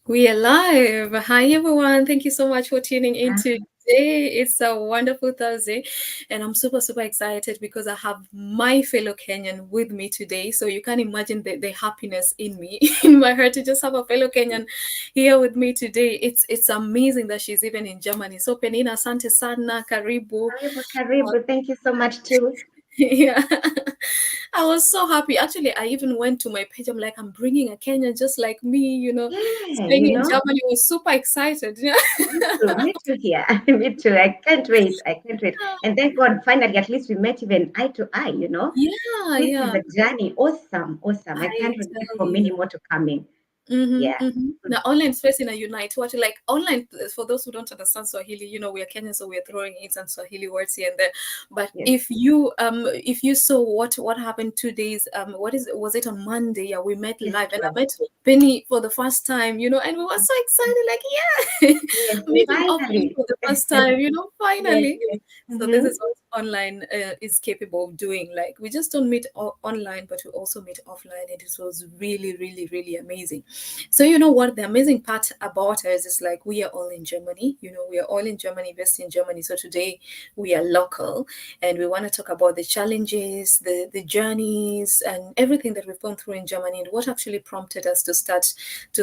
We are live. Hi, everyone. Thank you so much for tuning in Yeah. today. It's a wonderful Thursday, and I'm super, super excited because I have my fellow Kenyan with me today. So you can imagine the happiness in me, in my heart, to just have a fellow Kenyan here with me today. It's amazing that she's even in Germany. So Penina, asante sana, karibu. Karibu, karibu. Thank you so much too. Yeah. I was so happy. Actually, I even went to my page. I'm like, I'm bringing a Kenyan just like me, Yeah, staying in Germany. I was super excited. Yeah. me too here. Me too. I can't wait. I can't wait. And thank God, finally, at least we met even eye to eye. Yeah, This is yeah. a journey. Awesome, awesome. I I can't wait tell for many you. more to come in. Yeah. Mm-hmm, mm-hmm. Good. Now, online space in a unite. What like online for those who don't understand Swahili, we are Kenyan, so we are throwing in some Swahili words here and there. But Yes. if you saw what happened 2 days, was it on Monday? Yeah, we met Yes, live, it and I was. met Penny for the first time, and we were so excited, like yeah, Yes, meeting offline finally. for the first time, Yes, finally. yes. So this Mm-hmm. is what online is capable of doing. Like we just don't meet online, but we also meet offline, and it was really, really, really amazing. So you know what the amazing part about us is like we are all in Germany. We are all in Germany, based in Germany. So today we are local, and we want to talk about the challenges, the journeys, and everything that we've gone through in Germany, and what actually prompted us to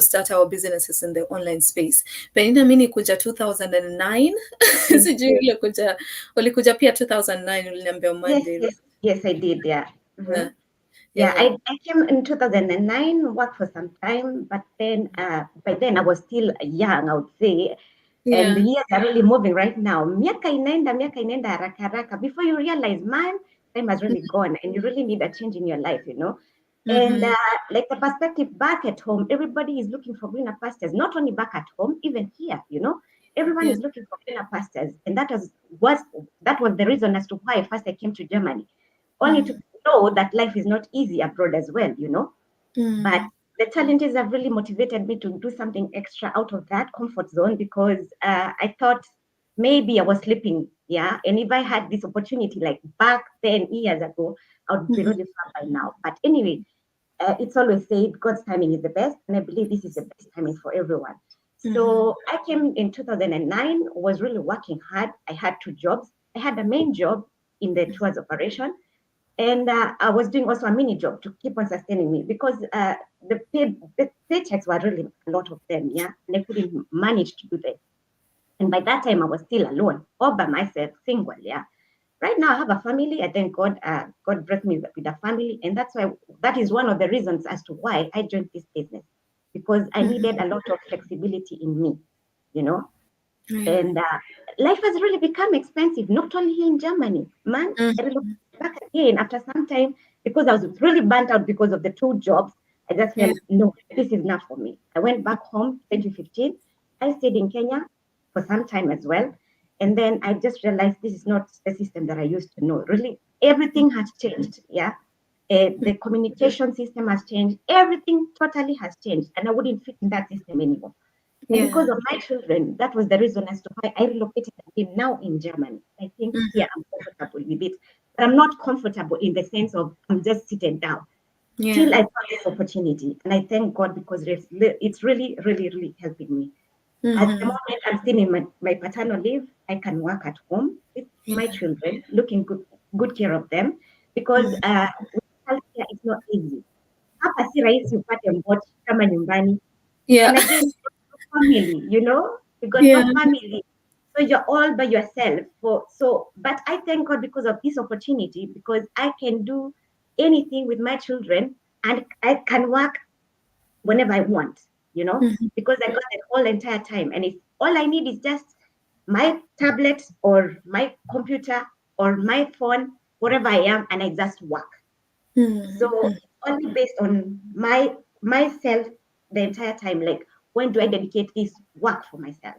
start our businesses in the online space. Penina, mimi kuja 2009 Yes, sijui ulikuja pia 2009, uliniambia yes, Monday, yes, yes, I did. Yeah. right? Mm-hmm. Yeah, Yeah, yeah, I came in 2009, worked for some time, but then by then I was still young, I would say. And the yeah. years are really moving right now. Miaka inaenda haraka haraka. Before you realize, man, time has really gone and you really need a change in your life. And Mm-hmm. like the perspective back at home, everybody is looking for greener pastures, not only back at home, even here. Everyone Yeah. is looking for greener pastures. And that was the reason as to why first I came to Germany. Only Mm-hmm. to know that life is not easy abroad as well. But Mm-hmm. the challenges have really motivated me to do something extra out of that comfort zone because I thought maybe I was sleeping. Yeah. And if I had this opportunity like back then, years ago, I would be Mm-hmm. really far by now. But anyway, it's always said God's timing is the best. And I believe this is the best timing for everyone. Mm-hmm. So I came in 2009, was really working hard. I had two jobs. I had a main job in the tours operation and I was doing also a mini job to keep on sustaining me because the paychecks were really a lot of them, yeah, and I couldn't manage to do that. And by that time, I was still alone, all by myself, single, yeah. Right now, I have a family. I thank God. God blessed me with a family, and that is one of the reasons as to why I joined this business because I needed a lot of flexibility in me, you know. Yeah. And life has really become expensive, not only here in Germany. Man, I Mm-hmm. relocated back again after some time because I was really burnt out because of the two jobs. I just Yeah. felt, no, this is not for me. I went back home 2015. I stayed in Kenya for some time as well. And then I just realized this is not the system that I used to know. Really, everything has changed. Yeah. The communication system has changed. Everything totally has changed. And I wouldn't fit in that system anymore. And Yeah. because of my children, that was the reason as to why I relocated again now in Germany. I think here Mm-hmm. I'm comfortable with it. But I'm not comfortable in the sense of I'm just sitting down. Till Yeah. I found this opportunity. And I thank God because it's really, really, really helping me. At the Mm-hmm. moment, I'm still in my paternal leave. I can work at home with my Yeah. children, looking good care of them because Mm-hmm. healthcare is not easy. Hapa si rahisi upate mbochi kama nyumbani. Yeah. And again, family, you got Yeah. no family. So you're all by yourself. But I thank God because of this opportunity, because I can do anything with my children and I can work whenever I want, Mm-hmm. because I got that whole entire time. And if all I need is just my tablet or my computer or my phone, wherever I am, and I just work. So Mm-hmm. it's only based on myself the entire time. Like, when do I dedicate this work for myself?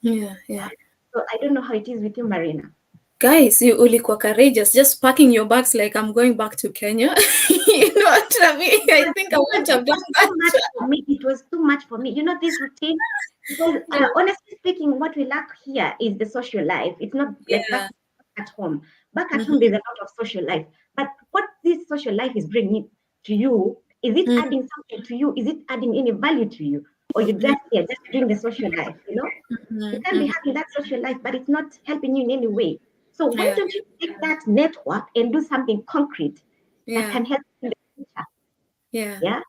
Yeah. Yeah. Yeah. So I don't know how it is with you, Marina. Guys, you ulikuwa courageous, just packing your bags like I'm going back to Kenya. You know what I mean? I Because, think I because wouldn't have it done was that. too much for me. It was too much for me. This routine. Because Yeah. honestly speaking, what we lack here is the social life. It's not like back Yeah. at home. Back at home, Mm-hmm. there's a lot of social life. But what this social life is bringing to you, is it Mm-hmm. adding something to you? Is it adding any value to you? or you're just here, just doing the social life, you know? You can be Mhm. having that social life, but it's not helping you in any way. So why Yeah, don't you take that network and do something concrete that yeah, can help you in the future? yeah. Yeah.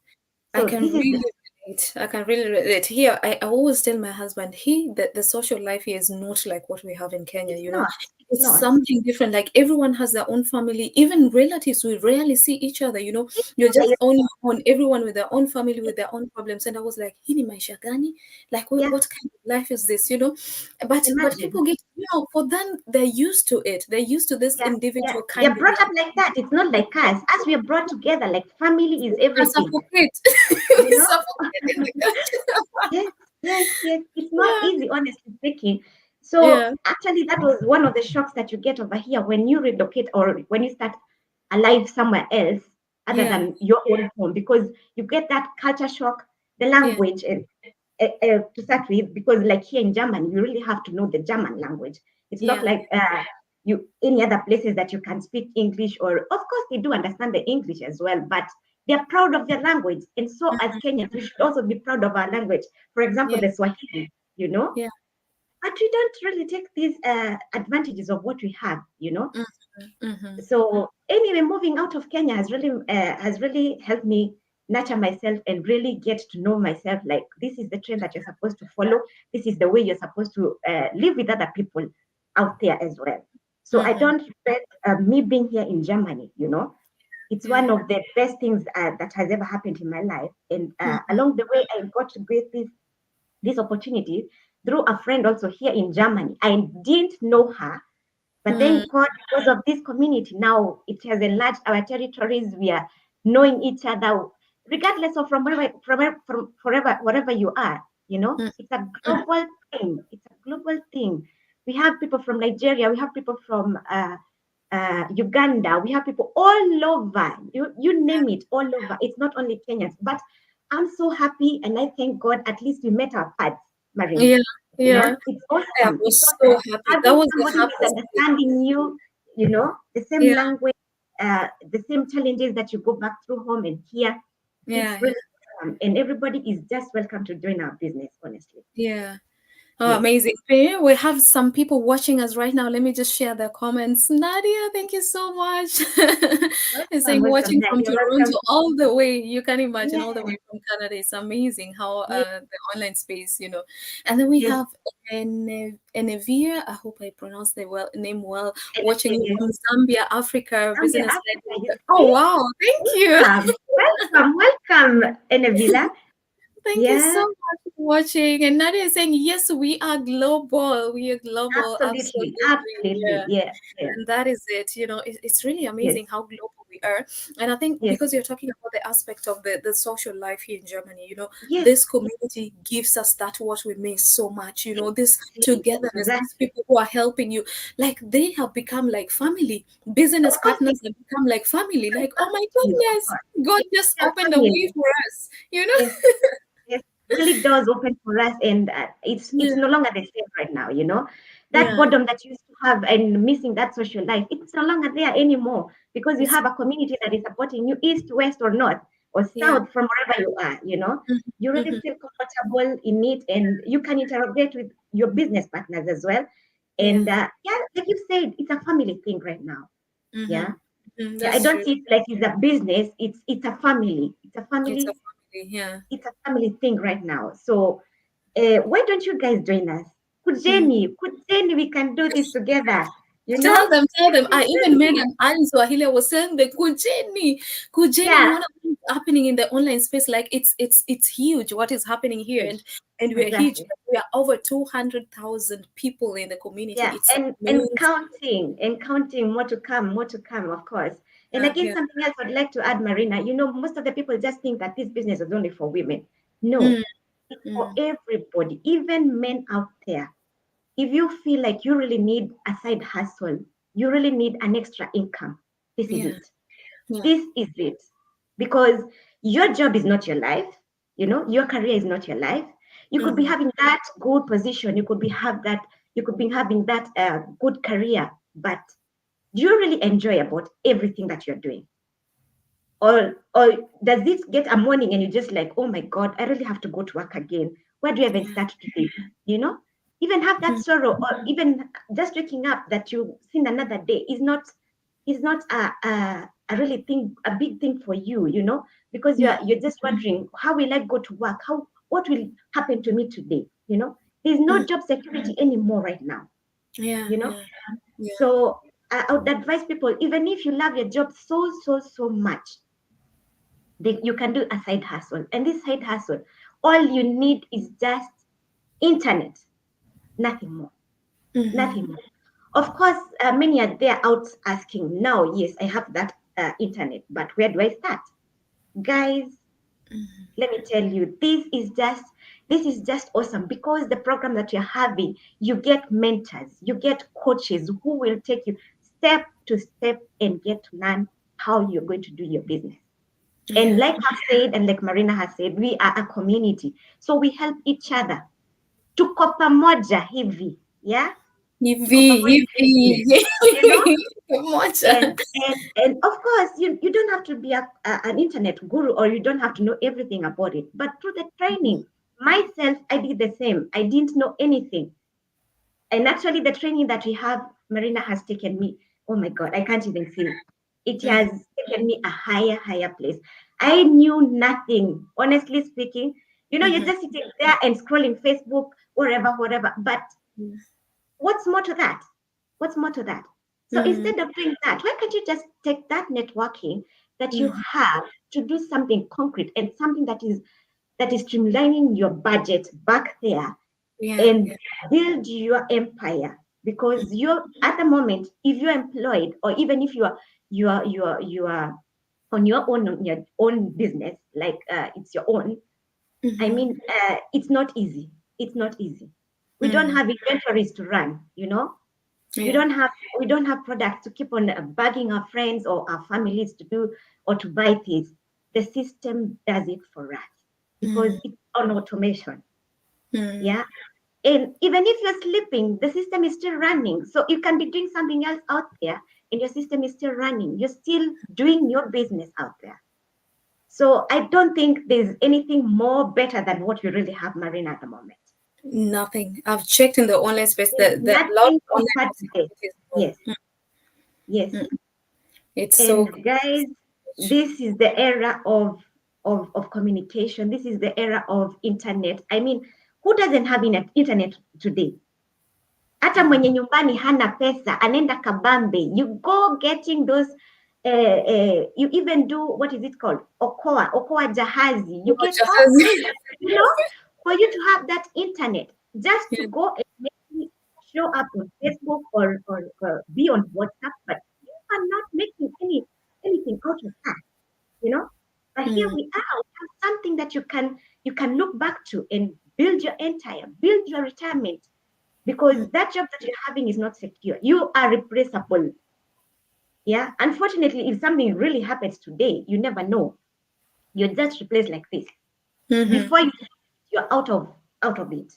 I So can this is really relate. I can really relate. Here, I always tell my husband, the social life here is not like what we have in Kenya, it's you know. not. It's It's not. something different. Like everyone has their own family, even relatives, we rarely see each other, you know. It's You're not. just on your own, everyone with their own family, with their own problems. And I was like, hini maisha gani? Like Yeah. what kind of life is this, you know? But Imagine. people get, you know, for them, they're used to it. They're used to this Yeah. Yeah. individual kind They're of brought life. up like that. It's not like us. Us, we are brought together. Like family is I everything. suffocate. You We know? suffocate in the country. Yes, yes, yes. It's not Yeah. easy, honestly speaking. So Yeah. actually, that was one of the shocks that you get over here when you relocate or when you start a life somewhere else other Yeah, than your own home, because you get that culture shock, the yeah, language, and to start with, because like here in Germany, you really have to know the German language. It's not yeah, like you any other places that you can speak English, or of course they do understand the English as well, but they're proud of their language. And so as mhm, Kenyans, we should also be proud of our language. For example, yeah, the Swahili, you know, yeah, but we don't really take these advantages of what we have, you know. mhm, mhm, So anyway, moving out of Kenya has really helped me nurture myself and really get to know myself. Like, this is the trend that you're supposed to follow. This is the way you're supposed to live with other people out there as well. So I mhm, don't regret me being here in Germany. You know, it's yeah, one of the best things that has ever happened in my life. And mhm, along the way, I got to get this opportunity through a friend also here in Germany. I didn't know her, but mm, thank God, because of this community, now it has enlarged our territories. We are knowing each other, regardless of from forever, wherever you are. You know, mm, it's a mm, global thing. It's a global thing. We have people from Nigeria. We have people from Uganda. We have people all over. You name it, all over. It's not only Kenyans, but I'm so happy, and I thank God. At least we met our paths, Marine. yeah, Yeah, yeah. it's I awesome. It's was so awesome. happy. That Having was the somebody who is happiest thing. understanding you, you know, the same Yeah, language, the same challenges that you go back through home and here, it's yeah, really awesome. And everybody is just welcome to join our business, honestly. yeah. Oh, Yes. amazing. So, yeah, we have some people watching us right now. Let me just share their comments. Nadia, thank you so much. It's Welcome, saying welcome, watching from Nadia. Welcome. Toronto all the way. You can imagine all the Yeah, way from Canada. It's amazing how yeah, the online space, you know. And then we yes. have Enevia. I hope I pronounced the name well. And Watching you yes, from Zambia, Africa, Zambia, business Africa, lady. you Oh, see? wow. Thank you. Welcome, welcome, welcome, Enevila. Thank you so Yeah, much for watching. And Nadia is saying, yes, we are global. We are global. absolutely, Absolutely. absolutely. Yeah. Yeah, yeah, And that is it. You know, it's really yes, amazing how global we are. And I think yes, because you're talking about the aspect of the social life here in Germany, you know, yes. this community gives us that what we miss so much, you know, this togetherness, these Exactly. people who are helping you, like they have become like family. Business Of course, partners have become like family. Like, oh my you, of goodness, course. God It's just a opened a way family. for us, you know? Yes, yes. Really does open for us, and it's Yeah. no longer the same right now. You know, that Yeah. boredom that you used to have and missing that social life, it's no longer there anymore because you It's have a community that is supporting you, east, west, or north, or yeah. south, from wherever you are. You know, you really Mhm, feel comfortable in it, and you can interact with your business partners as well. And yeah. yeah, like you said, it's a family thing right now. Yeah. Mhm. Mhm, Yeah, I that's don't true. see it like it's a business. It's a family. It's a It's a family. family. Yeah. It's a family thing right now. So why don't you guys join us? Mhm. Kujeni, we can do this together. You know? Tell them, tell them. I even made an eye in Swahili. I was saying the kujeni, kujeni. Yeah, What is happening in the online space? Like it's huge. What is happening here? huge. And we are huge. Exactly. We are over 200,000 people in the community. Yeah, It's and counting, more to come, of course. And again, yeah. something else I'd like to add, Marina. You know, most of the people just think that this business is only for women. No, Mm, it's for mm, everybody, even men out there. If you feel like you really need a side hustle, you really need an extra income, this is yeah. it. Yeah. This is it. Because your job is not your life, you know, your career is not your life. You could be Mhm. having that good position, you could be having that good career, but do you really enjoy about everything that you're doing? or does it get a morning and you're just like, oh my God, I really have to go to work again. Where do I even start today? You know, even have that sorrow, or even just waking up that you've seen another day is not a really thing, a big thing for you, you know, because you're just wondering, how will I go to work? What will happen to me today? You know, there's no job security anymore right now. You know, so I would advise people, even if you love your job so much, you can do a side hustle. And this side hustle, all you need is just internet, nothing more, nothing more. Of course, many are there out asking now, yes, I have that internet, but where do I start? Guys, let me tell you, this is just awesome, because the program that you're having, you get mentors, you get coaches who will take you step to step and get to learn how you're going to do your business. And like I said, and like Marina has said, we are a community. So we help each other. Tuko pamoja hivi, yeah? Hivi. You know? And of course, you don't have to be an internet guru, or you don't have to know everything about it. But through the training, myself, I did the same. I didn't know anything. And actually, the training that we have, Marina has taken me, oh my God, I can't even say it. It has taken me a higher place. I knew nothing, honestly speaking. You know, you're just sitting there and scrolling Facebook, whatever. But what's more to that? What's more to that? So instead of doing that, why can't you just take that networking that you have to do something concrete and something that is streamlining your budget back there, and build your empire? Because you're at the moment, if you're employed, or even if you are on your own business, like it's your own, I mean, it's not easy. It's not easy. We don't have inventories to run, you know. We don't have products to keep on bugging our friends or our families to do or to buy things. The system does it for us because it's on automation. Yeah. And even if you're sleeping, the system is still running. So you can be doing something else out there and your system is still running. You're still doing your business out there. So I don't think there's anything more better than what you really have, Marina, at the moment. Nothing. I've checked in the online space that a lot of online possibilities. Yes. It's and so good. Guys, this is the era of communication. This is the era of internet. I mean, who doesn't have internet today? Hata mwenye nyumbani hana pesa, anenda kabambe. You go getting those you even do, what is it called? Okoa jahazi. You get all these, you know, for you to have that internet, just to go and maybe show up on Facebook or be on WhatsApp, but you are not making anything out of that, you know. But here we are, we have something that you can look back to and build your empire, build your retirement, because that job that you're having is not secure. You are replaceable. Yeah. Unfortunately, if something really happens today, you never know. You're just replaced like this. Before you're out of it.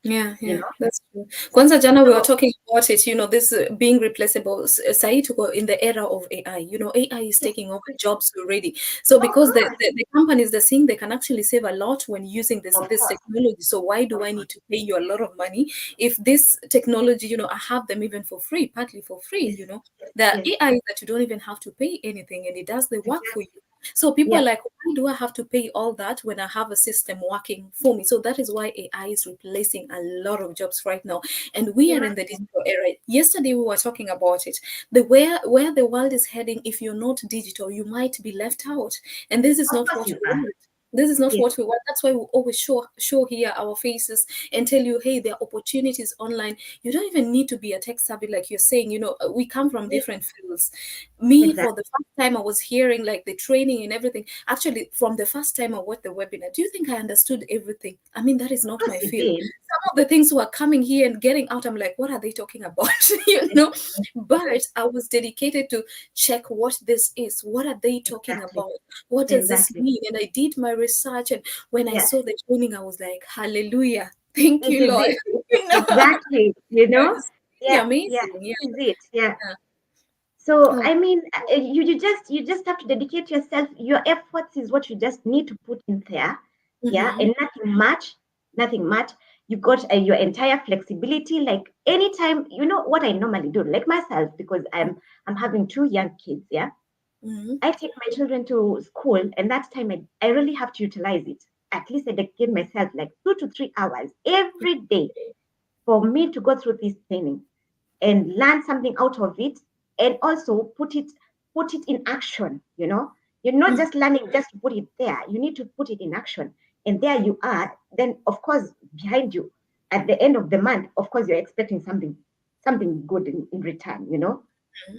Yeah, You know? that's true. Kwanza jana we were talking about it, you know, this being replaceable. Sahi tuko in the era of AI. You know, AI is taking over jobs already. So because the companies, they're seeing they can actually save a lot when using this technology. So why do I need to pay you a lot of money if this technology, you know, I have them even for free, partly for free, you know. The AI that you don't even have to pay anything and it does the work for you. So people are like, why do I have to pay all that when I have a system working for me? So that is why AI is replacing a lot of jobs right now. And we are in the digital era. Yesterday we were talking about it. Where the world is heading, if you're not digital, you might be left out. And this is not what we want. This is not what we want. That's why we always show here our faces and tell you, hey, there are opportunities online. You don't even need to be a tech savvy, like you're saying. You know, we come from different fields. Me, for the first time, I was hearing like the training and everything. Actually, from the first time I watched the webinar, do you think I understood everything? I mean, that is not my field. Some of the things who are coming here and getting out, I'm like, what are they talking about? You know, but I was dedicated to check what this is. What are they talking about? What does this mean? And I did my research, and when I saw the training, I was like, hallelujah, thank you, Lord. You know? Exactly, you know. Amazing. Yeah. So Oh. I mean, you just have to dedicate yourself. Your efforts is what you just need to put in there, yeah, Mm-hmm. and nothing much. You got your entire flexibility. Like anytime, you know what I normally do, like myself, because I'm having two young kids, yeah. Mm-hmm. I take my children to school, and that time I really have to utilize it. At least I dedicate myself like 2 to 3 hours every day for me to go through this training and learn something out of it, and also put it in action. You're not just learning just to put it there. You need to put it in action, and there you are. Then of course behind you at the end of the month, of course you're expecting something good in return.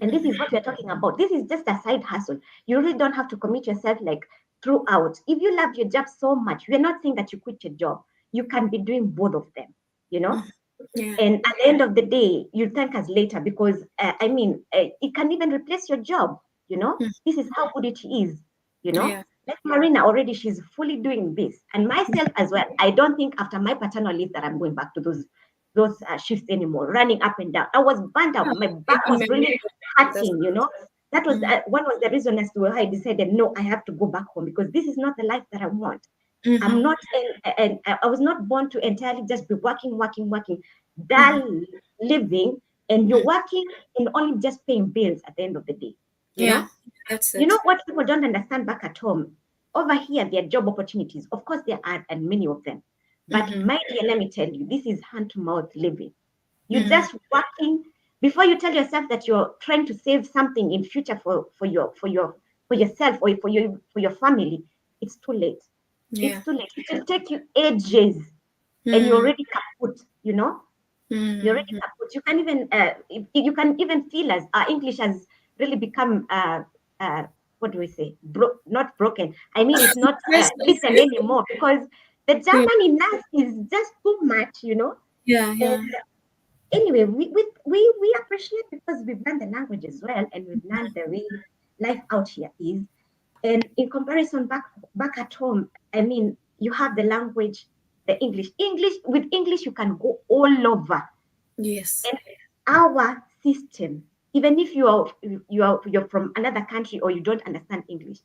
And this is what we're talking about. This is just a side hustle. You really don't have to commit yourself like throughout. If you love your job so much, we're not saying that you quit your job. You can be doing both of them, you know Mm-hmm. Yeah. and at the end of the day, you thank us later, because it can even replace your job. This is how good it is. you know Yeah. like Marina already, she's fully doing this, and myself as well. I don't think after my paternal leave that I'm going back to those shifts anymore, running up and down. I was burnt out. Oh, My back even was when really that's hurting. That was mm-hmm. one was the reason as to why I decided, no, I have to go back home, because this is not the life that I want. I'm Mm-hmm. not, and I was not born to entirely just be working, working, working, Mm-hmm. dull living, and you're working and only just paying bills at the end of the day. You Yeah, know, that's you know it. what people don't understand back at home. Over here, there are job opportunities. Of course, there are, and many of them. But Mm-hmm. my dear, let me tell you, this is hand to mouth living. You're Mm-hmm. just working before you tell yourself that you're trying to save something in future for yourself, or for your family. It's too late. It's Yeah. too late. It will take you ages, and you're Mm-hmm. already kaput. You're already Mm-hmm. kaput. You can even feel as our English has really become what do we say? Not broken. I mean, it's not listened Precisely. anymore, because the Yeah. German in us is just too much. Yeah. And Yeah. anyway, we appreciate, because we've learned the language as well, and we've learned the way life out here is. And in comparison, back at home, I mean, you have the language, the English, you can go all over. Yes. And our system, even if you're from another country or you don't understand English,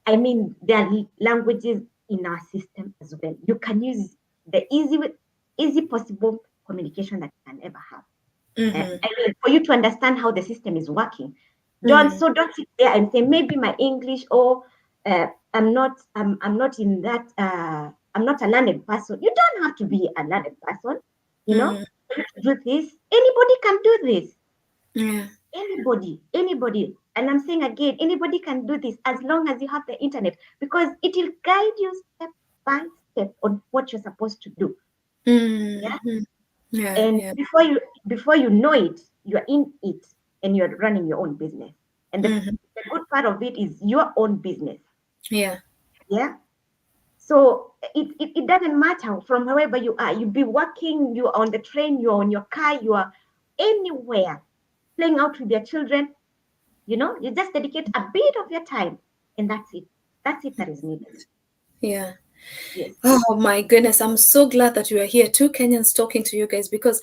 I mean, there are languages in our system as well. You can use the easy possible communication that you can ever have. Mm-hmm. I mean, for you to understand how the system is working. Don't Mm-hmm. so don't sit there and say maybe my English, or I'm not in that I'm not a learned person. You don't have to be a learned person, you know, Mm-hmm. to do this. Anybody can do this. Yeah. Anybody. And I'm saying again, anybody can do this as long as you have the internet, because it will guide you step by step on what you're supposed to do. Yeah. Mm-hmm. Yeah. And Yeah. before you know it, you're in it, and you're running your own business. And Mm-hmm. the good part of it is your own business. Yeah. Yeah. So it doesn't matter from wherever you are. You'll be working, you're on the train, you're on your car, you are anywhere, playing out with your children. You just dedicate a bit of your time, and that's it. That's it that is needed. Yeah. Yes. Oh my goodness, I'm so glad that you are here, two Kenyans talking to you guys, because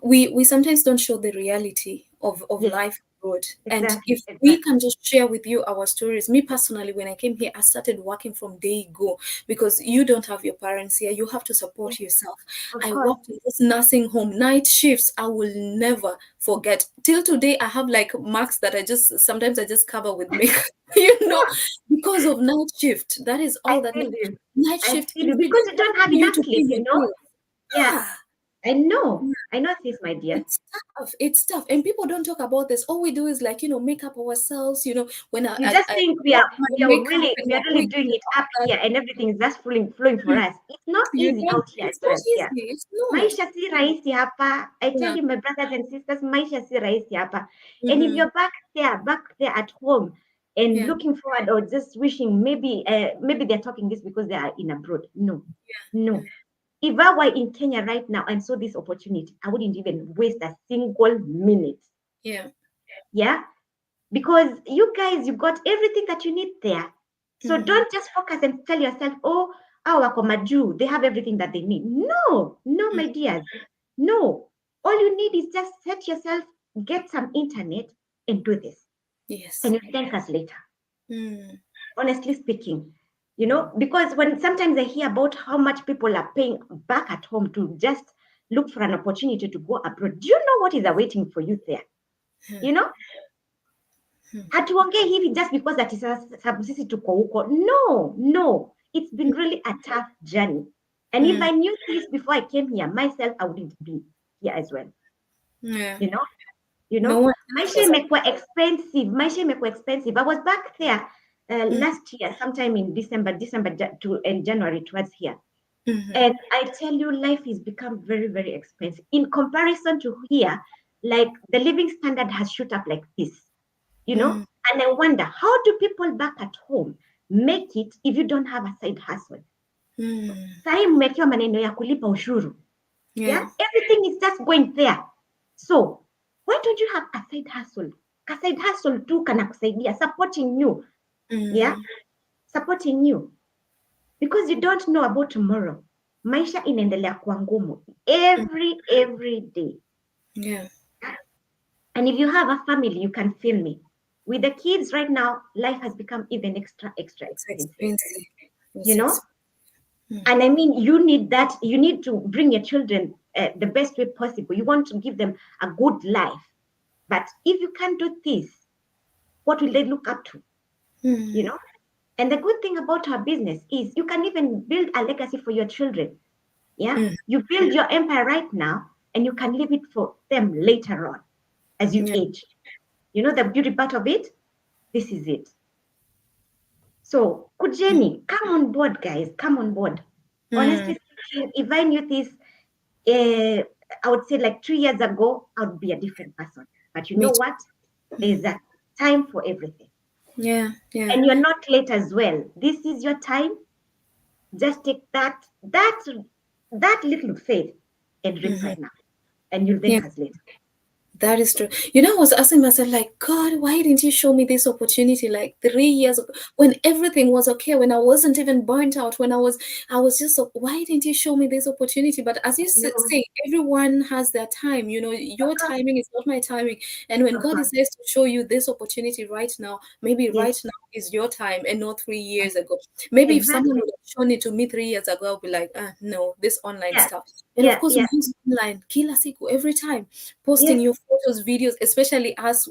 we sometimes don't show the reality of Yes. life abroad. And Exactly. if we Exactly. can just share with you our stories. Me personally, when I came here, I started working from day go, because you don't have your parents here, you have to Yes. support yourself. Of I course. worked in this nursing home, night shifts. I will never forget. Till today, I have like marks that I just cover with makeup, because of night shift. That is I all that feel you. night I shift feel you, every because day you just don't have for you enough to pay sleep. your bills. Yeah. Yeah, I know. yeah, I know this, my dear. it's tough. It's tough, and people don't talk about this. All we do is like make up ourselves. When I You I, just I think we wear are my we are makeup really and we my are really wig doing and it all up that. here, and everything is just flowing for us. It's not You easy don't. out here as It's not well. Yeah. easy. It's not. Maisha si rahisi hapa. I tell Yeah. you, my brothers and sisters, maisha si rahisi hapa. And if Mm-hmm. you're back there at home, and Yeah. looking forward, or just wishing, maybe they're talking this because they are in abroad. No, Yeah. no. If I were in Kenya right now and saw this opportunity, I wouldn't even waste a single minute. Yeah. Yeah, because you guys, you got everything that you need there. So Mm-hmm. don't just focus and tell yourself, oh, wako majuu, they have everything that they need. No, no, my dears, no. All you need is just set yourself, get some internet, and do this. Yes. And you thank us later. Mm. Honestly speaking, because when sometimes I hear about how much people are paying back at home to just look for an opportunity to go abroad, do you know what is awaiting for you there? You know, hatuongee hivi just because that is sisi tuko huko. No, it's been really a tough journey. And if I knew this before I came here myself, I wouldn't be here as well. Yeah. No one maisha imekuwa expensive. I was back there last year sometime in December and January towards here. And I tell you, life has become very, very expensive in comparison to here. Like the living standard has shot up like this, and I wonder, how do people back at home make it if you don't have a side hustle? Sahi mmekiwa maneno ya kulipa ushuru. Yeah, everything is just going there. So why don't you have a side hustle? A side hustle tu kana kusaidia, supporting you. Yeah, supporting you, because you don't know about tomorrow. Maisha inaendelea kuwa ngumu every day. Yeah. And if you have a family, you can feel me. With the kids right now, life has become even extra expensive. And I mean, you need that. You need to bring your children the best way possible. You want to give them a good life. But if you can't do this, what will they look up to? And the good thing about our business is you can even build a legacy for your children. Yeah, you build your empire right now, and you can leave it for them later on as you age. The beauty part of it, this is it. So, Kujeni, come on board, guys. Come on board. Honestly speaking, if I knew this, I would say like 2 years ago, I would be a different person. But you know what? There's a time for everything. Yeah. And you're not late as well. This is your time. Just take that little faith and drink right now. And you'll thank us later. That is true. I was asking myself, like, God, why didn't you show me this opportunity like 3 years ago when everything was okay, when I wasn't even burnt out, when I was just, why didn't you show me this opportunity? But as you say, everyone has their time. Your timing is not my timing. And when God decides to show you this opportunity right now, maybe right now is your time and not 3 years ago. Maybe if someone would have shown it to me 3 years ago, I'll be like, no, this online stuff. And of course, online, kila siku, every time, posting your photos, videos, especially us,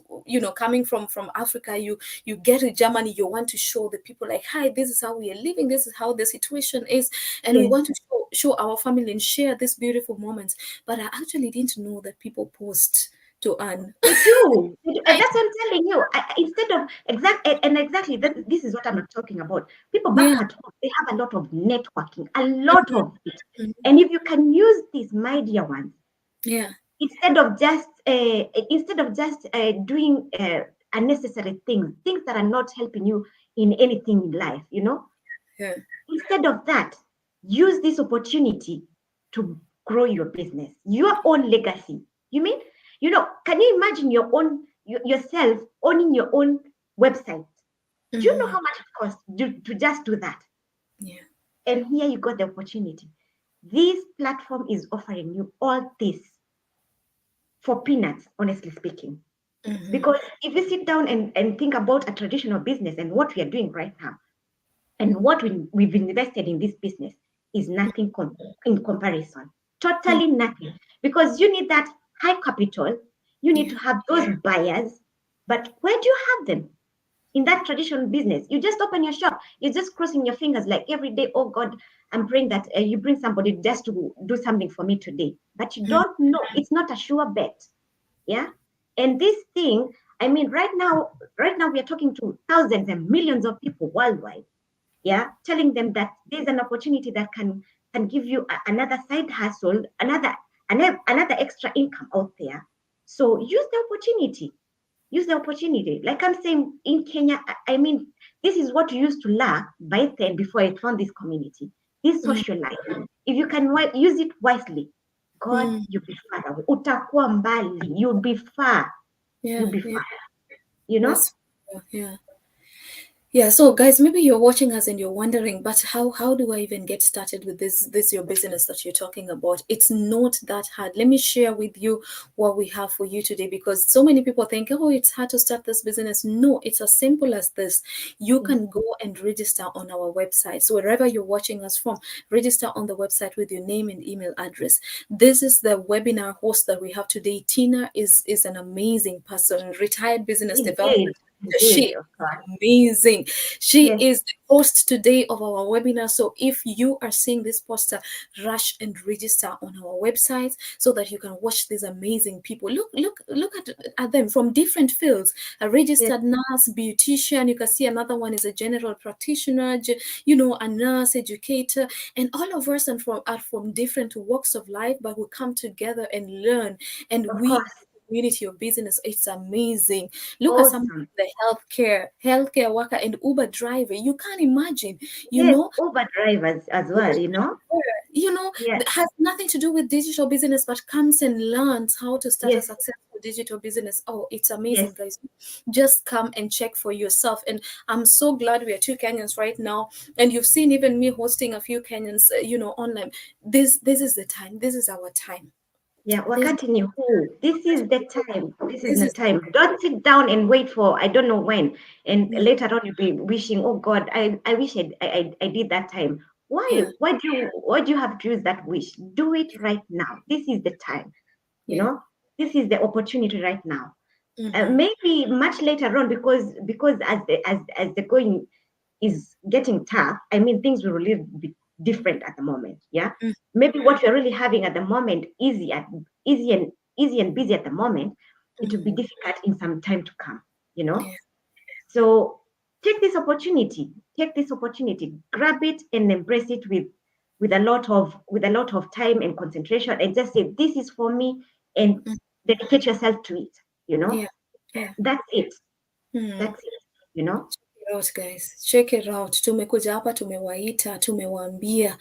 coming from Africa, you get to Germany, you want to show the people like, hi, this is how we are living, this is how the situation is, and we want to show our family and share these beautiful moments. But I actually didn't know that people post to earn. They do. And that's what I'm telling you. Instead of exactly this is what I'm talking about. People back at home, they have a lot of networking, a lot of it. And if you can use these my dear ones, instead of just doing unnecessary things that are not helping you in anything in life, instead of that, use this opportunity to grow your business, your own legacy. Can you imagine yourself owning your own website? Do you know how much it costs to just do that? Yeah. And here you got the opportunity. This platform is offering you all this for peanuts, honestly speaking. Because if you sit down and think about a traditional business and what we are doing right now, and what we've invested in this business is nothing in comparison. Totally nothing. Because you need that high capital, you need to have those buyers, but where do you have them? In that traditional business, you just open your shop, you're just crossing your fingers like every day, oh God, I'm praying that you bring somebody just to do something for me today. But you don't know, it's not a sure bet. Yeah. And this thing, I mean, right now we are talking to thousands and millions of people worldwide. Yeah, telling them that there's an opportunity that can give you another side hustle, another extra income out there. So use the opportunity. Like I'm saying, in Kenya, I mean, this is what you used to lack by then before I found this community, this social life. If you can use it wisely, God, you'll be far away. Utakuwa mbali, you'll be far. You'll be far. That's, yeah. Yeah, so guys, maybe you're watching us and you're wondering, but how do I even get started with this your business that you're talking about? It's not that hard. Let me share with you what we have for you today, because so many people think, oh, it's hard to start this business. No, it's as simple as this. You Yes, can go and register on our website. So wherever you're watching us from, register on the website with your name and email address. This is the webinar host that we have today. Tina is an amazing person, retired business indeed, development. indeed, She of course. amazing. She Yes, is the host today of our webinar. So if you are seeing this poster, rush and register on our website so that you can watch these amazing people. Look at them from different fields. A yes, registered nurse, beautician. You can see another one is a general practitioner, a nurse, educator, and all of us are from different walks of life, but we come together and learn. And of we course. community of business, it's amazing. Look at some Awesome. the healthcare worker and Uber driver. You can't imagine, you Yes, know, Uber drivers as well, you know? Yeah, that has nothing to do with digital business, but comes and learns how to start a yes, successful digital business. Oh, it's yes. amazing, guys. Just come and check for yourself. And I'm so glad we are two Kenyans right now. And you've seen even me hosting a few Kenyans, online. This is the time. This is our time. Yeah, This, wakati ni huu. This is the time. This is this the is time. Don't sit down and wait for I don't know when. And yeah, later on you'll be wishing, oh God, I wish I did that time. Why? yeah, Why do you have to use that wish? Do it right now. This is the time, you yeah. know? This is the opportunity right now. Hmm. Maybe much later on because as the going is getting tough, I mean, things will really be different at the moment. Yeah. Maybe what you're really having at the moment, easy and busy at the moment, it will be Hmm. difficult in some time to come, you know? Yeah. So take this opportunity, grab it and embrace it with a lot of time and concentration and just say, this is for me and Mm. dedicate yourself to it, you know? Yeah. Yeah. That's it. Hmm. That's it, you know? Check it out, guys. Check it out. Tumekuja hapa, tumewaita, tumewaambia.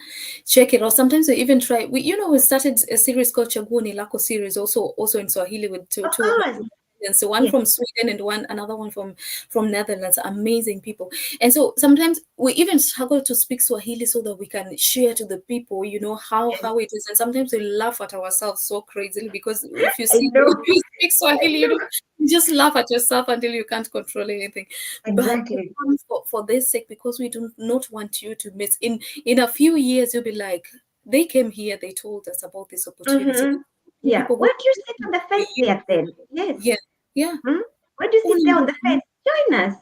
Check it out. Sometimes we even try. We started a series called Chaguo ni Lako series, also in Swahili with two Of two of my course. friends. So one Yes. from Sweden and another one from Netherlands. Amazing people. And so sometimes we even struggle to speak Swahili so that we can share to the people, Yes. how it is. And sometimes we laugh at ourselves so crazily because if you I see know. if you speak I Swahili, know. you just laugh at yourself until you can't control anything. But we Exactly. come for this sake because we do not want you to miss. In a few years, you'll be like, they came here, they told us about this opportunity. Mm-hmm. Yeah. People Why who do you sit on the for fence years. there then? Yes. Yeah, yeah. Hmm? Why do you sit there on the Only, fence? Join us.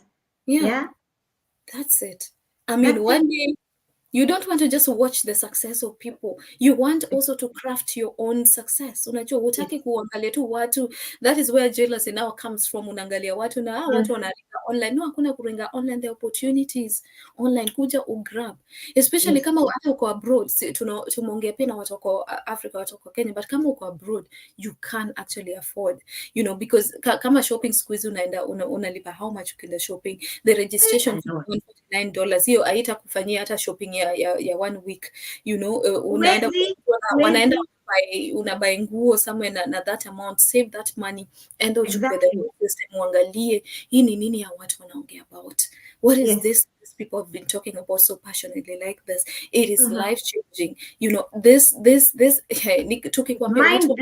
yeah, Yeah. that's it. I mean, That's it. one day you don't want to just watch the success of people. You want also to craft your own success. Unajua Yes. hutaki kuangalia tu watu. That is where jealousy now comes from. Unaangalia watu na watu Mm. wanaringa online. No, hakuna kuringa online. The opportunities online kuja ugrab. Especially Yes. kama hata uko abroad. Tumeongea pia na watu wako Africa, watu wako Kenya, but kama uko abroad, you can actually afford, because kama shopping siku hizi unalipa how much ukienda shopping. The registration I fee know. is $49. Hiyo haitakufanyia hata shopping ya 1 week. Unaenda Huwezi. wanaenda Huwezi. unabuy nguo somewhere na that amount, save that money, enda uchukue the Exactly. whole system, uangalie hii ni nini ya watu wanaongea about, what is Yes. this these people have been talking about so passionately like this. It is Mm-hmm. life changing. This It's tukikwambia mind watu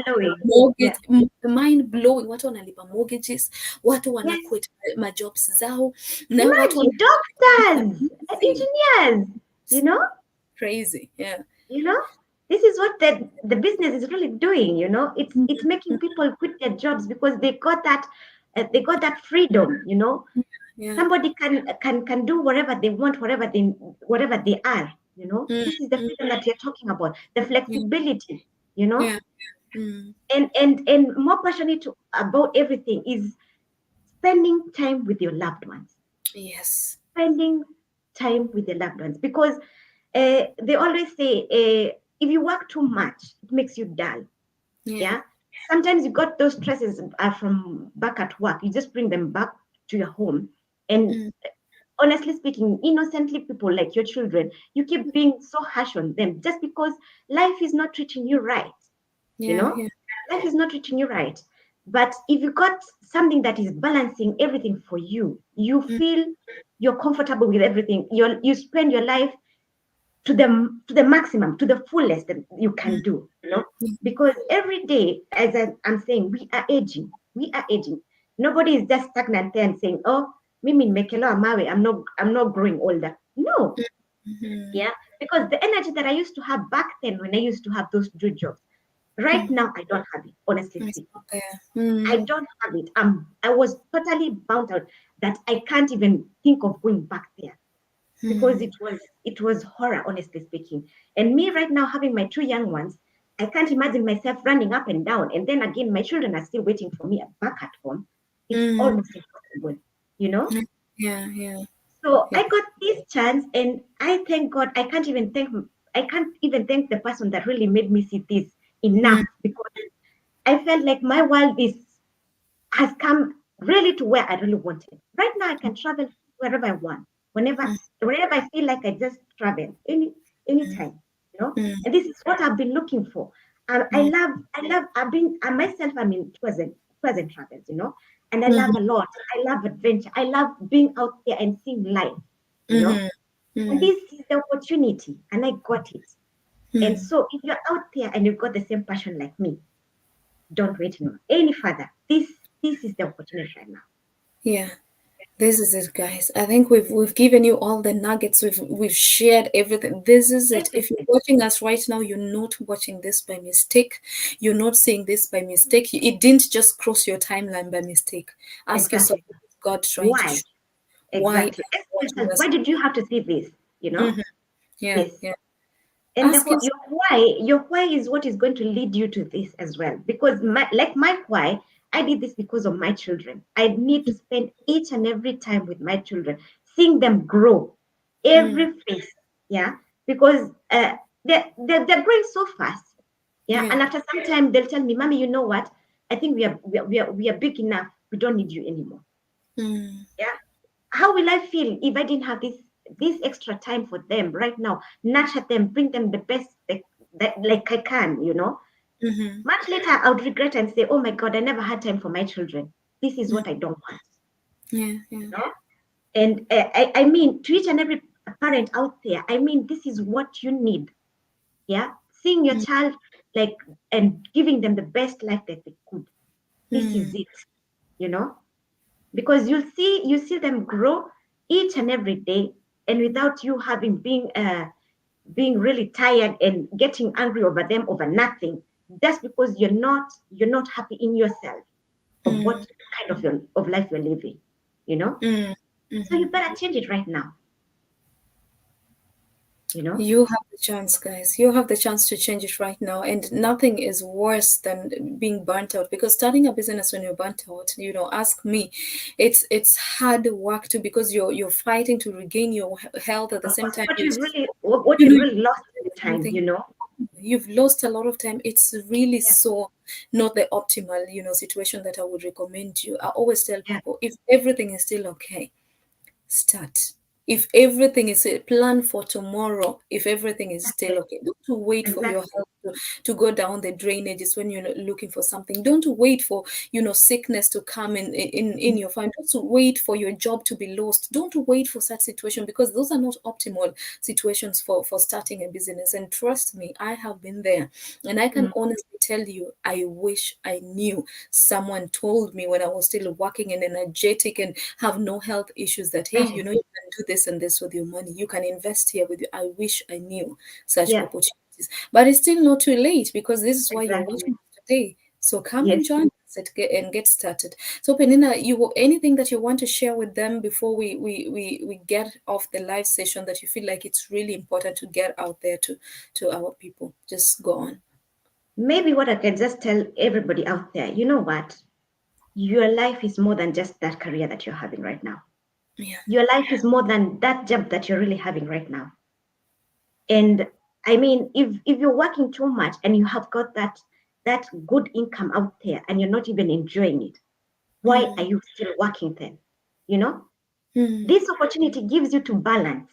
blowing. Yeah. mind blowing, watu wanalipa mortgages, watu Yes. wanaquit majobs zao, na watu Imagine doctors, amazing, engineers, you know? crazy, yeah. You know, this is what the business is really doing. You know, it's making people quit their jobs because they got that freedom. You know, Yeah. somebody can do whatever they want, whatever they are. You know, Mm, this is the mm, freedom that you're talking about, the yeah, flexibility. You know, yeah. Mm, and more passionate about everything is spending time with your loved ones. yes. Spending time with your loved ones because they always say if you work too much, it makes you dull. Yeah. Yeah. Sometimes you got those stresses from back at work. You just bring them back to your home. And Mm, honestly speaking, innocently, people like your children, you keep being so harsh on them just because life is not treating you right. You yeah. know, Yeah. life is not treating you right. But if you got something that is balancing everything for you, you feel you're comfortable with everything. You spend your life to the maximum, to the fullest that you can do, you know, because every day, as I'm saying, we are aging. We are aging. Nobody is just stagnant there and saying, "Oh, mimi nimekelewa mawe. I'm not growing older." No, yeah, because the energy that I used to have back then when I used to have those two jobs, right now I don't have it. Honestly It's speaking, not there. I don't have it. I was totally bound out that I can't even think of going back there because it was horror, honestly speaking. And me right now having my two young ones, I can't imagine myself running up and down. And then again, my children are still waiting for me back at home. It's almost impossible, you know? Yeah. So Yeah. I got this chance, and I thank God. I can't even thank the person that really made me see this enough, because I felt like my world has come really to where I really wanted. Right now, I can travel wherever I want, whenever I feel like I just travel anytime, you know. And this is what I've been looking for. I've been, I myself, I'm in pleasant travels, you know, and I love a lot. I love adventure. I love being out there and seeing life, you know. And this is the opportunity, and I got it. And so, if you're out there and you've got the same passion like me, don't wait no any further. This is the opportunity right now. Yeah. This is it, guys. I think we've given you all the nuggets. We've shared everything. This is it. If you're Everything. watching us right now, you're not watching this by mistake. You're not seeing this by mistake. It didn't just cross your timeline by mistake. Ask yourself, Exactly. what is God trying to Why? show? Why Exactly. are you Ask watching yourself, us? why did you have to see this? You know? Yeah, Yes. yeah. And Ask yourself. your why is what is going to lead you to this as well. Because my why, I did this because of my children. I need to spend each and every time with my children, seeing them grow every phase. Yeah. Because they're growing so fast. Yeah. Yeah. And after some time they'll tell me, Mommy, you know what? I think we are big enough. We don't need you anymore. Yeah. How will I feel if I didn't have this extra time for them right now? Nurture them, bring them the best like I can, you know. Much later, I would regret and say, "Oh my God, I never had time for my children. This is what I don't want." Yeah. You know? And I mean, to each and every parent out there, I mean, this is what you need. Yeah, seeing your child like and giving them the best life that they could. This is it. You know, because you see them grow each and every day, and without you having being really tired and getting angry over them over nothing, just because you're not happy in yourself of what kind of life you're living, you know. So you better change it right now, you know. You have the chance, guys. You have the chance to change it right now. And nothing is worse than being burnt out, because starting a business when you're burnt out, ask me, it's hard work too, because you're fighting to regain your health at the same time. What You you know, really lost at the time, something you know. you've lost a lot of time. It's really Yeah, so not the optimal, situation that I would recommend you. I always tell yeah, people, if everything is still okay, start. If everything is a plan for tomorrow, if everything is still exactly, okay, don't wait for your exactly. health to go down the drainages when you're looking for something. Don't wait for sickness to come in your family. Don't wait for your job to be lost. Don't wait for such situation, because those are not optimal situations for starting a business. And trust me, I have been there, and I can Mm, honestly tell you, I wish I knew someone told me when I was still working and energetic and have no health issues, that hey, that is you it. can do this and this with your money. You can invest here with you. I wish I knew such Yeah, opportunities. But it's still not too late, because this is why you're exactly. watching today. So come and Yes. join us and get started. So Penina, anything that you want to share with them before we get off the live session, that you feel like it's really important to get out there to our people? Just go on. Maybe what I can just tell everybody out there, you know what? Your life is more than just that career that you're having right now. Yeah. Your life is more than that job that you're really having right now. And I mean, if you're working too much and you have got that good income out there and you're not even enjoying it, why are you still working then? You know, Mm. this opportunity gives you to balance.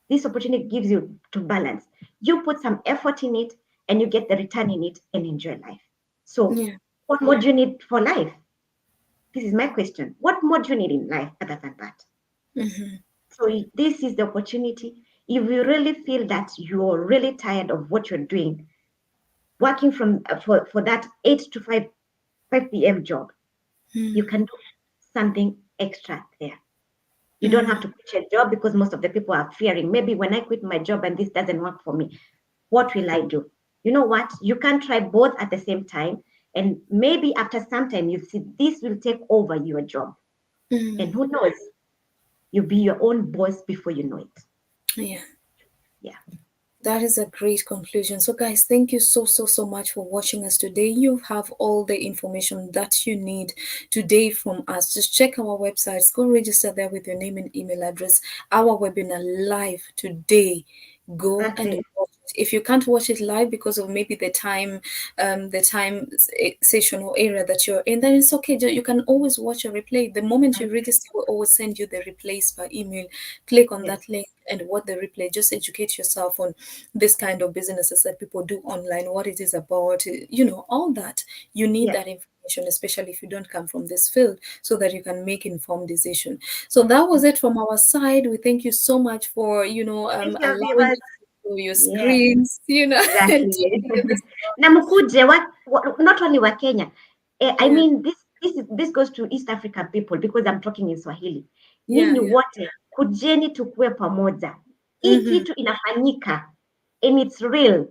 This opportunity gives you to balance. You put some effort in it and you get the return in it and enjoy life. So Yeah. What more do you need for life? This is my question. What more do you need in life other than that? Mm-hmm. So this is the opportunity. If you really feel that you're really tired of what you're doing, working from for that 8 to 5 p.m. job, you can do something extra there. You don't have to quit your job because most of the people are fearing, maybe when I quit my job and this doesn't work for me, what will I do? You know what? You can try both at the same time. And maybe after some time, you see this will take over your job. And who knows? You'll be your own boss before you know it. Yeah. Yeah. That is a great conclusion. So, guys, thank you so much for watching us today. You have all the information that you need today from us. Just check our websites, go register there with your name and email address. Our webinar live today. Go That's and it. watch it. If you can't watch it live because of maybe the time session or area that you're in, then it's okay. You can always watch a replay. The moment you register, we'll always send you the replays by email. Click on Yes. that link and watch the replay. Just educate yourself on this kind of businesses that people do online, what it is about, all that. You need Yes. that information, especially if you don't come from this field, so that you can make informed decision. So that was it from our side. We thank you so much for Thank you, allowing viewers. us to show your Yes, screens, and exactly. telling you this Na mkuje not only wa Kenya. I yeah, mean, this goes to East African people because I'm talking in Swahili. yeah, Nyinyi yeah. wote kujeni tukue pamoja. Hii Mm-hmm. kitu inafanyika and it's real.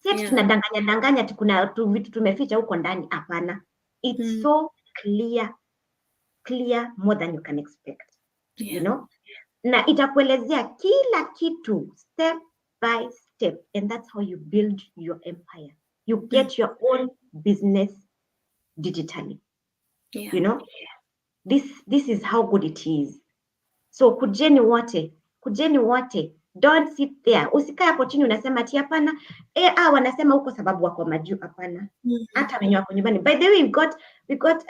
Si ati Yeah. tunadanganya danganya ati kuna vitu tumeficha huko ndani. Hapana. It's Mm. so clear more than you can expect. You Yeah. know? Na itakuelezea kila kitu step by step, and that's how you build your empire. You get your own business digitally. Yeah. You know, this is how good it is. So kujeni wote, don't sit there. Usikae hapo chini unasema ati hapana, wanasema huko sababu wako majuu. Hapana, hata wenye wako nyumbani. By the way, we got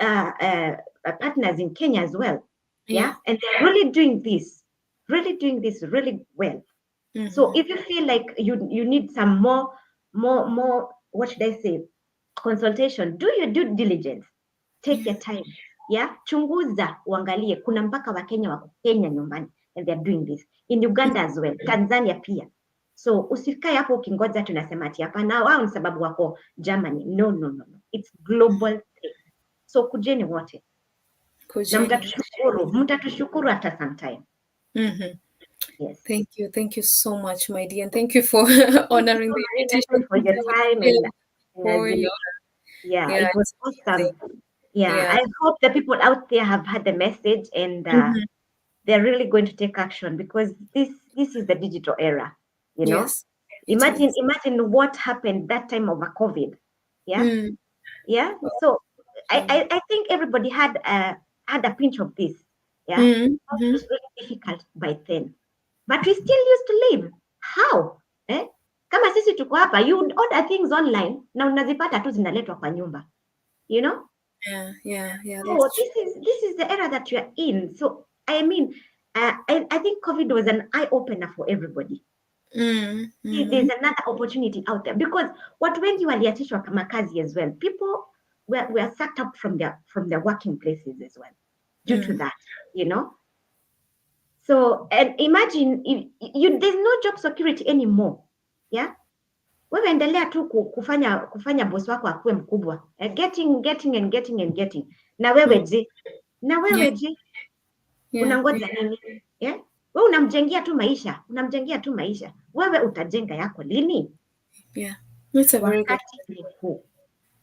partners in Kenya as well. Yeah, and they're really doing this really well. Mm-hmm. So if you feel like you need some more, what should I say, consultation, do your due diligence. Take your time. Yeah, chunguza, uangalie. Kuna mpaka Wakenya wako Kenya nyumbani and they're doing this. In Uganda as well, Tanzania pia. So usikae hapo ukingoja tunasema ati hapana, wao ni sababu wako Germany. No. It's global thing. So kujeni wote. Na mtatushukuru after some time. Mm-hmm. Yes. Thank you so much, my dear, and thank you for honoring the invitation for your time and for energy. your, Yeah, it was awesome. Yeah, I hope the people out there have had the message and they're really going to take action because this is the digital era. You know, Yes, imagine what happened that time of a COVID. Yeah, yeah. So I think everybody had a pinch of this. Yeah, it was really difficult by then, but we still used to live. How? Kama sisi tuko hapa, you would order things online na unazipata tu zinaletwa kwa nyumba. You know? Yeah. So this is the era that you are in. So I mean, I think COVID was an eye opener for everybody. There's another opportunity out there because watu wengi waliachishwa kama kazi as well. People were sucked up from their working places as well due to that. You know. So and imagine if there's no job security anymore. Yeah. Wewe endelea tu kufanya boss wako akuwe mkubwa. Getting. Na wewe je? Unangoja nini? Yeah? Wewe unamjengea tu maisha. Wewe utajenga yako lini? Yeah. That's a very good.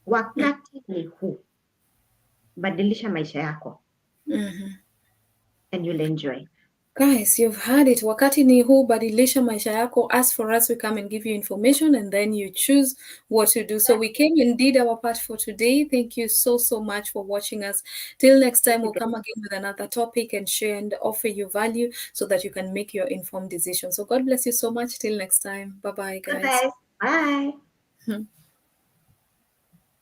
Wakati ni huu. Badilisha maisha yako. And you'll enjoy. Guys, you've heard it. Wakati ni huu, badilisha maisha yako. As for us, we come and give you information and then you choose what to do. So we came and did our part for today. Thank you so much for watching us. Till next time, we'll come again with another topic and share and offer you value so that you can make your informed decision. So God bless you so much. Till next time. Bye-bye, guys. Bye.